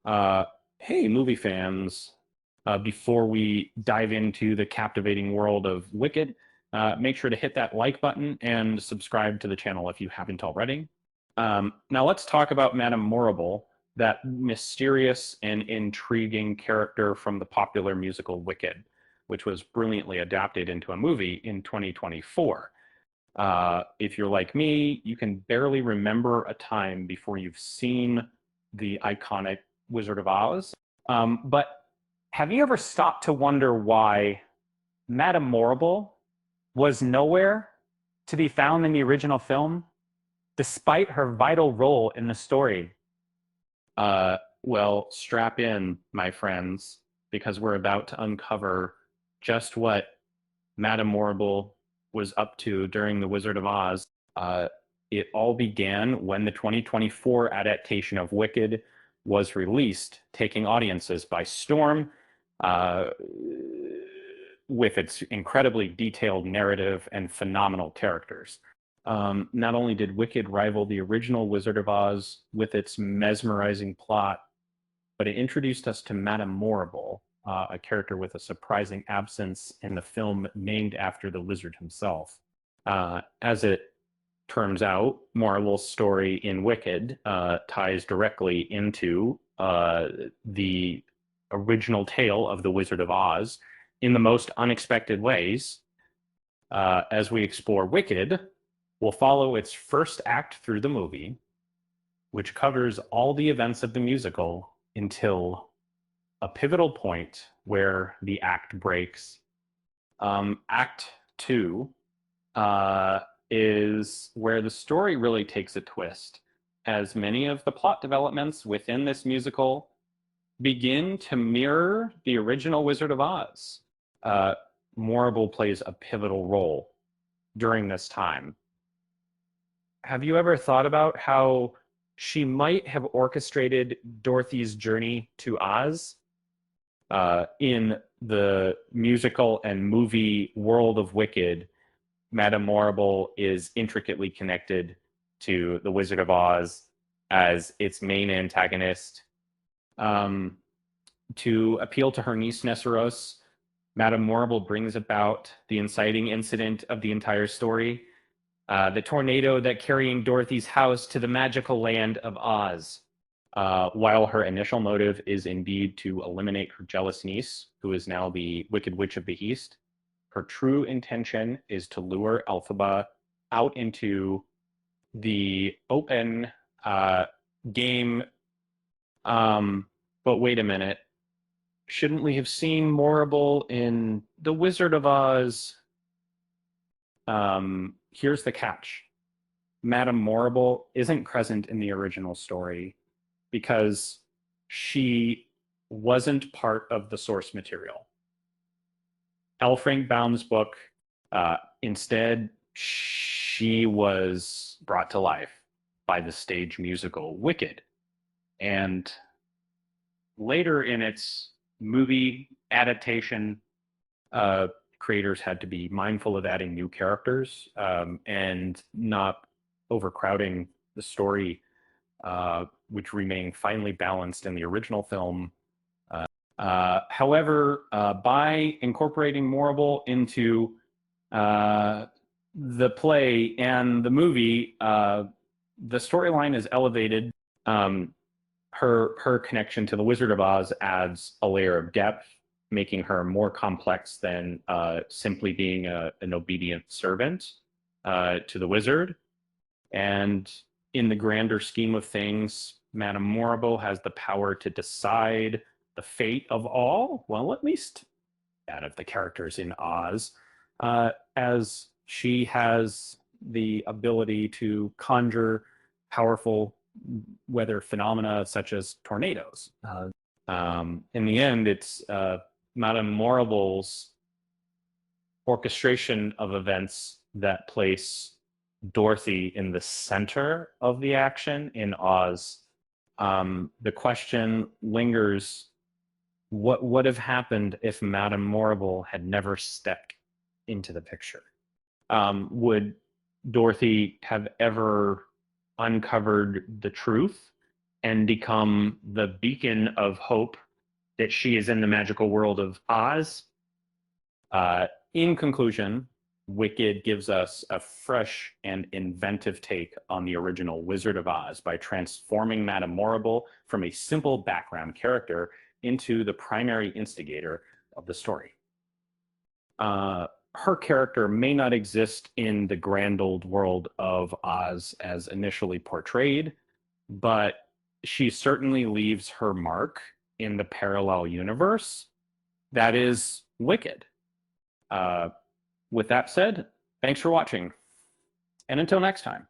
Uh, hey, movie fans. Before we dive into the captivating world of Wicked, make sure to hit that like button and subscribe to the channel if you haven't already. Now let's talk about Madame Morrible, that mysterious and intriguing character from the popular musical Wicked, which was brilliantly adapted into a movie in 2024. If you're like me, you can barely remember a time before you've seen the iconic Wizard of Oz. But have you ever stopped to wonder why Madame Morrible was nowhere to be found in the original film, despite her vital role in the story? Well, strap in, my friends, because we're about to uncover just what Madame Morrible was up to during The Wizard of Oz. Uh, it all began when the 2024 adaptation of Wicked was released, taking audiences by storm uh, with its incredibly detailed narrative and phenomenal characters. Not only did Wicked rival the original Wizard of Oz with its mesmerizing plot, but it introduced us to Madame Morrible, a character with a surprising absence in the film named after the wizard himself. As it turns out, Morrible's story in Wicked ties directly into the original tale of the Wizard of Oz in the most unexpected ways. As we explore Wicked, we'll follow its first act through the movie, which covers all the events of the musical until a pivotal point where the act breaks. Act two is where the story really takes a twist, as many of the plot developments within this musical begin to mirror the original Wizard of Oz. Uh, Morrible plays a pivotal role during this time. Have you ever thought about how she might have orchestrated Dorothy's journey to Oz? In the musical and movie world of Wicked, Madame Morrible is intricately connected to the Wizard of Oz as its main antagonist. Um, to appeal to her niece Nesseros, Madame Morrible brings about the inciting incident of the entire story, the tornado that carrying Dorothy's house to the magical land of Oz. While her initial motive is indeed to eliminate her jealous niece, who is now the Wicked Witch of the East, her true intention is to lure Elphaba out into the open game. But wait a minute. Shouldn't we have seen Morrible in The Wizard of Oz? Here's the catch. Madame Morrible isn't present in the original story because she wasn't part of the source material. L. Frank Baum's book, instead, she was brought to life by the stage musical Wicked. And later in its movie adaptation, creators had to be mindful of adding new characters and not overcrowding the story, which remained finely balanced in the original film. However, by incorporating Morrible into the play and the movie, the storyline is elevated. Her connection to the Wizard of Oz adds a layer of depth, making her more complex than simply being an obedient servant to the wizard. And in the grander scheme of things, Madame Morrible has the power to decide the fate of all, well, at least that of the characters in Oz, as she has the ability to conjure powerful weather phenomena such as tornadoes. In the end, it's Madame Morrible's orchestration of events that place Dorothy in the center of the action in Oz. The question lingers: what would have happened if Madame Morrible had never stepped into the picture? Would Dorothy have ever uncovered the truth and become the beacon of hope that she is in the magical world of Oz. In conclusion, Wicked gives us a fresh and inventive take on the original Wizard of Oz by transforming Madame Morrible from a simple background character into the primary instigator of the story. Her character may not exist in the grand old world of Oz as initially portrayed, but she certainly leaves her mark in the parallel universe that is Wicked. Uh, with that said, thanks for watching, and until next time.